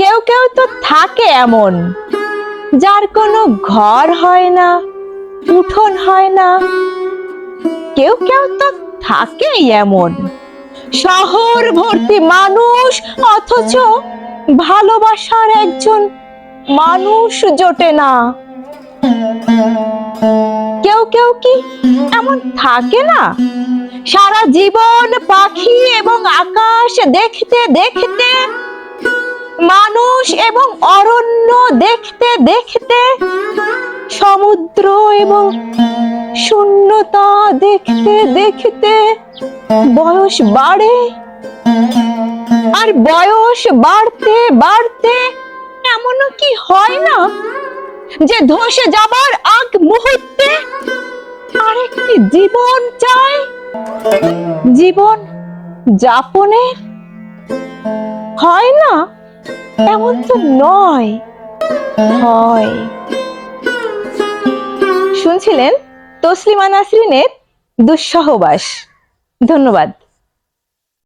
কেউ কেউ তো থাকে এমন, যার কোনো ঘর হয় না, উঠোন হয় না। কেউ কেউ তো থাকেই এমন, শহর ভর্তি মানুষ, অথচ ভালোবাসার একজন মানুষ জোটে না। কেউ কেউ কি এমন থাকে না, সারা জীবন পাখি এবং আকাশ দেখতে দেখতে, মানুষ এবং অরণ্য দেখতে দেখতে, সমুদ্র এবং শূন্যতা দেখতে দেখতে বয়স বাড়ে, আর বয়স বাড়তে বাড়তে এমনও কি হয় না যে ধসে যাবার আগ মুহূর্তে আরেকটি জীবন চায়, জীবন যাপনের? হয় না? এমন তো নয়, হয়। শুনছিলেন তসলিমা নাসরিনের দুঃসহবাস। ধন্যবাদ।